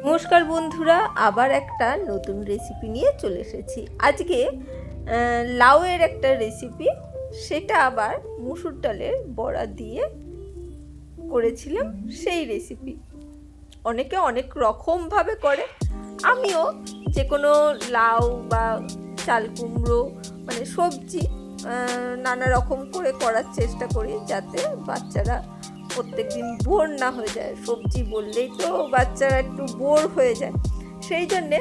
নমস্কার বন্ধুরা, আবার একটা নতুন রেসিপি নিয়ে চলে এসেছি। আজকে লাউয়ের একটা রেসিপি, সেটা আবার মুসুর ডালের বড়া দিয়ে করেছিলাম। সেই রেসিপি অনেকে অনেক রকমভাবে করে। আমিও যে কোনো লাউ বা চাল কুমড়ো মানে সবজি নানা রকম করে করার চেষ্টা করি, যাতে বাচ্চারা প্রত্যেকদিন বোর না হয়ে যায়। সবজি বললেই তো বাচ্চারা একটু বোর হয়ে যায়, সেই জন্যে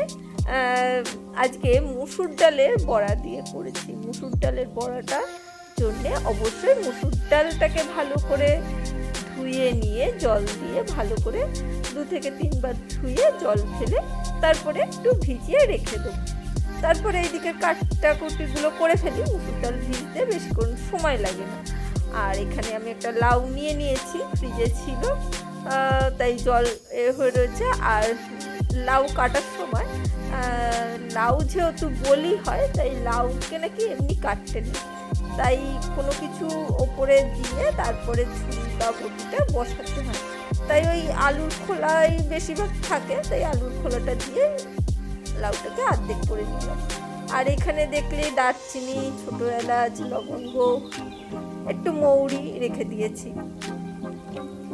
আজকে মুসুর ডালের বড়া দিয়ে করেছি। মুসুর ডালের বড়াটার জন্যে অবশ্যই মুসুর ডালটাকে ভালো করে ধুয়ে নিয়ে জল দিয়ে ভালো করে 2 থেকে 3 বার ধুয়ে জল ফেলে তারপরে একটু ভিজিয়ে রেখে দেবো। তারপরে এইদিকে কাটাকুটিগুলো করে ফেলি। মুসুর ডাল ভিজতে বেশিক্ষণ সময় লাগে না। আর এখানে আমি একটা লাউ নিয়ে নিয়েছি, ফ্রিজে ছিল তাই জল হয়ে রয়েছে। আর লাউ কাটার সময় লাউ যেহেতু বলি হয়, তাই লাউকে নাকি এমনি কাটতে নেই, তাই কোনো কিছু ওপরে দিয়ে তারপরে ছুরি বা বটিটা বসাতে হয়। তাই ওই আলুর খোলাই বেশিরভাগ থাকে, তাই আলুর খোলাটা দিয়ে লাউটাকে অর্ধেক করে নিলাম। আর এখানে দেখলে দারচিনি, ছোটো এলাচ, লবঙ্গ, একটু মৌরি রেখে দিয়েছি,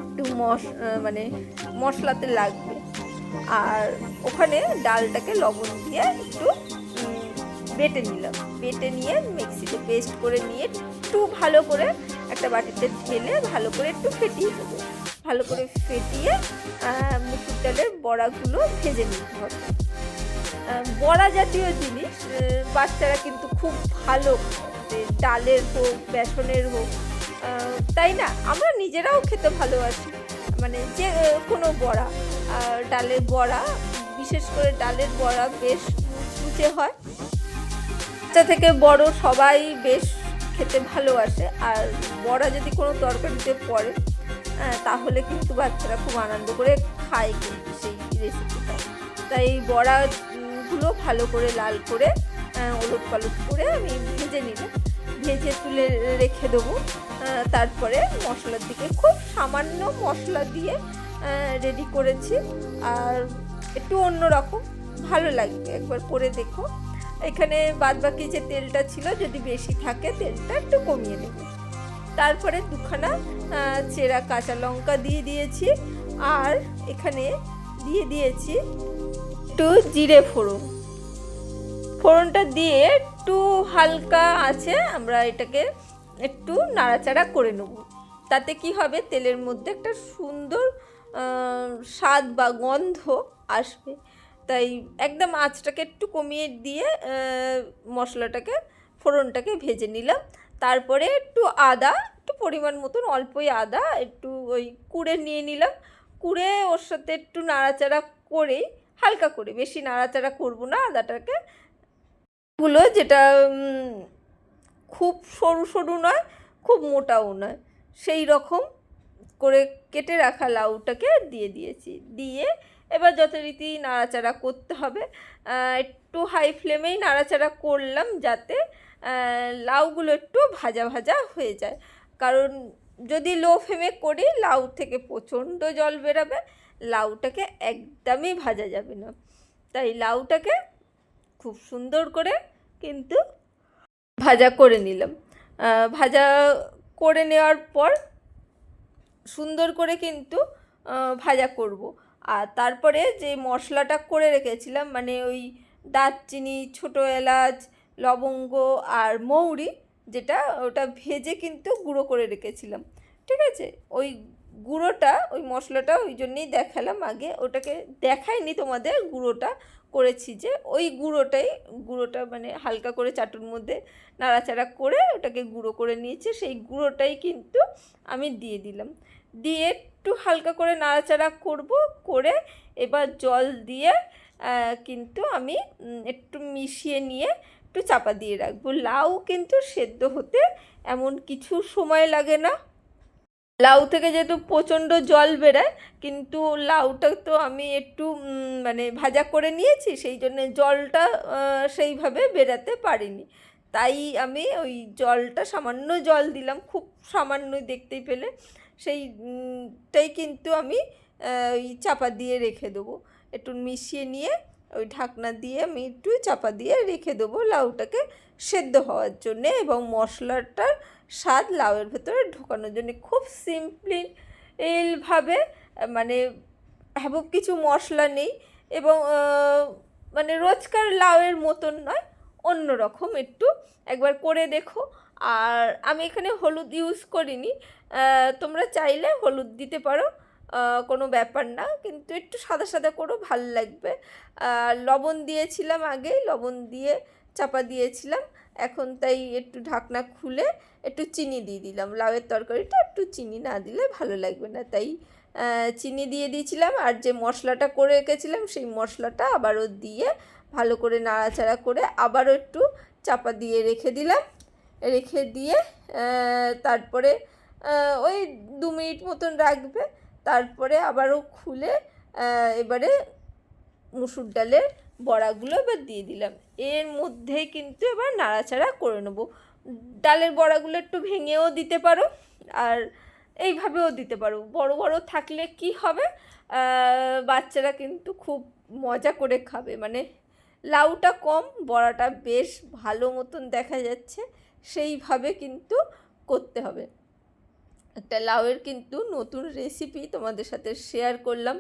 একটু মানে মশলাতে লাগবে। আর ওখানে ডালটাকে লবণ দিয়ে একটু বেটে নিলাম। বেটে নিয়ে মিক্সিতে পেস্ট করে নিয়ে একটু ভালো করে একটা বাটিতে ঢেলে ভালো করে একটু ফেটিয়ে দেবো। ভালো করে ফেটিয়ে মুসুর ডালের বড়াগুলো ভেজে নিতে হবে। বড়া জাতীয় জিনিস বাচ্চারা কিন্তু খুব ভালো, ডালের হোক বেসনের হোক, তাই না? আমরা নিজেরাও খেতে ভালোবাসি, মানে যে কোনো বড়া। ডালের বড়া, বিশেষ করে ডালের বড়া বেশ মুচমুচে হয়। বাচ্চা থেকে বড় সবাই বেশ খেতে ভালোবাসে। আর বড়া যদি কোনো তরকারিতে পড়ে তাহলে কিন্তু বাচ্চারা খুব আনন্দ করে খায় কিন্তু সেই রেসিপিটা। তাই বড়াগুলো ভালো করে লাল করে ওলট পালট করে আমি ভেজে নিলাম। ভেজে তুলে রেখে দেবো। তারপরে মশলার দিকে খুব সামান্য মশলা দিয়ে রেডি করেছি। আর একটু অন্যরকম ভালো লাগবে, একবার করে দেখো। এখানে বাদবাকি যে তেলটা ছিল, যদি বেশি থাকে তেলটা একটু কমিয়ে নেব। তারপরে 2খানা চেরা কাঁচা লঙ্কা দিয়ে দিয়েছি। আর এখানে দিয়ে দিয়েছি একটু জিরে ফোড়ন। ফোড়নটা দিয়ে একটু হালকা আছে আমরা এটাকে একটু নাড়াচাড়া করে নেব। তাতে কি হবে, তেলের মধ্যে একটা সুন্দর স্বাদ বা গন্ধ আসবে। তাই একদম আঁচটাকে একটু কমিয়ে দিয়ে মশলাটাকে, ফোড়নটাকে ভেজে নিলাম। তারপরে একটু আদা, একটু পরিমাণ মতন অল্পই আদা একটু ওই কুড়ে নিয়ে নিলাম। কুড়ে ওর সাথে একটু নাড়াচাড়া করে, হালকা করে, বেশি নাড়াচাড়া করব না আদাটাকে, গুলো যেটা খুব সরু সরু নয়, খুব মোটাও নয়, সেই রকম করে কেটে রাখা লাউটাকে দিয়ে দিয়েছি। দিয়ে এবার যথারীতি নাড়াচাড়া করতে হবে। একটু হাই ফ্লেমেই নাড়াচাড়া করলাম, যাতে লাউগুলো একটু ভাজা ভাজা হয়ে যায়। কারণ যদি লো ফ্লেমে করি, লাউ থেকে প্রচণ্ড জল বেরাবে, লাউটাকে একদমই ভাজা যাবে না। তাই লাউটাকে খুব সুন্দর করে কিন্তু ভাজা করে নিলাম। ভাজা করে নেওয়ার পর সুন্দর করে কিন্তু ভাজা করব। আর তারপরে যে মশলাটা করে রেখেছিলাম, মানে ওই দারচিনি, ছোটো এলাচ, লবঙ্গ আর মৌরি, যেটা ওটা ভেজে কিন্তু গুঁড়ো করে রেখেছিলাম, ঠিক আছে? ওই গুঁড়োটা, ওই মশলাটা ওই জন্যেই দেখালাম আগে, ওটাকে দেখাইনি তোমাদের। গুঁড়োটা করেছি যে ওই গুঁড়োটা মানে হালকা করে চাটুর মধ্যে নাড়াচাড়া করে ওটাকে গুঁড়ো করে নিয়েছি। সেই গুঁড়োটাই কিন্তু আমি দিয়ে দিলাম। দিয়ে একটু হালকা করে নাড়াচাড়া করব, করে এবার জল দিয়ে কিন্তু আমি একটু মিশিয়ে নিয়ে একটু চাপা দিয়ে রাখবো। লাউ কিন্তু সেদ্ধ হতে এমন কিছু সময় লাগে না। লাউ থেকে যেহেতু প্রচণ্ড জল বেরোয়, কিন্তু লাউটা তো আমি একটু মানে ভাজা করে নিয়েছি, সেই জন্যে জলটা সেইভাবে বেরাতে পারিনি। তাই আমি ওই জলটা, সামান্য জল দিলাম, খুব সামান্যই দেখতেই পেলে, সেইটাই কিন্তু আমি ওই চাপা দিয়ে রেখে দেবো। একটু মিশিয়ে নিয়ে ওই ঢাকনা দিয়ে আমি একটু চাপা দিয়ে রেখে দেবো লাউটাকে সেদ্ধ হওয়ার জন্যে এবং মশলাটার স্বাদ লাউয়ের ভেতরে ঢোকানোর জন্য। খুব সিম্পলভাবে, মানে হ্যাবব কিছু মশলা নেই এবং মানে রোজকার লাউয়ের মতন নয়, অন্য রকম একটু। একবার করে দেখো। আর আমি এখানে হলুদ ইউজ করিনি, তোমরা চাইলে হলুদ দিতে পারো, কোনো ব্যাপার না, কিন্তু একটু সাদা সাদা করো, ভালো লাগবে। লবণ দিয়েছিলাম আগেই, লবণ দিয়ে চাপা দিয়েছিলাম, এখন তাই একটু ঢাকনা খুলে একটু চিনি দিয়ে দিলাম। লাউয়ের তরকারিটা একটু চিনি না দিলে ভালো লাগবে না, তাই চিনি দিয়ে দিয়েছিলাম। আর যে মশলাটা করে রেখেছিলাম সেই মশলাটা আবারও দিয়ে ভালো করে নাড়াচাড়া করে আবারও একটু চাপা দিয়ে রেখে দিলাম। রেখে দিয়ে তারপরে ওই 2 মিনিট মতন রাখবে। তারপরে আবারও খুলে এবারে মুসুর ডালের বড়াগুলো এবার দিয়ে দিলাম। এর মধ্যেই কিন্তু এবার নাড়াচাড়া করে নেব। ডালের বড়াগুলো একটু ভেঙেও দিতে পারো আর এইভাবেও দিতে পারো। বড় বড় থাকলে কি হবে, বাচ্চারা কিন্তু খুব মজা করে খাবে। মানে লাউটা কম, বড়াটা বেশ ভালো মতন দেখা যাচ্ছে, সেইভাবে কিন্তু করতে হবে। একটা লাউয়ের কিন্তু নতুন রেসিপি তোমাদের সাথে শেয়ার করলাম।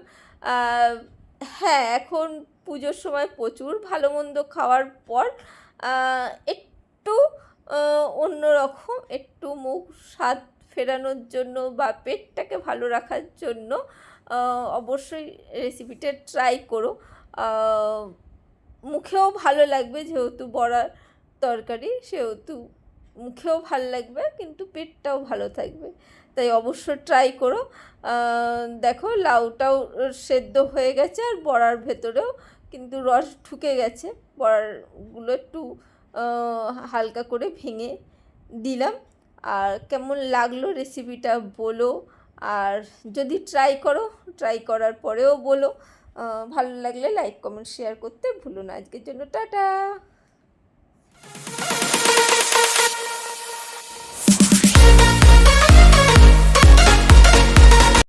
হ্যাঁ, এখন পুজোর সময় প্রচুর ভালো মন্দ খাওয়ার পর একটু অন্যরকম, একটু মুখ স্বাদ ফেরানোর জন্য বা পেটটাকে ভালো রাখার জন্য অবশ্যই রেসিপিটা ট্রাই করো। মুখেও ভালো লাগবে, যেহেতু বড়ার তরকারি সেহেতু মুখেও ভালো লাগবে, কিন্তু পেটটাও ভালো থাকবে, তাই অবশ্য ট্রাই করো। দেখো লাউটাও সেদ্ধ হয়ে গেছে আর বড়ার ভেতরেও কিন্তু রস ঢুকে গেছে। বড়াগুলো একটু হালকা করে ভেঙে দিলাম। আর কেমন লাগলো রেসিপিটা বলো, আর যদি ট্রাই করো, ট্রাই করার পরেও বলো। ভালো লাগলে লাইক কমেন্ট শেয়ার করতে ভুলো না। আজকের জন্য টাটা।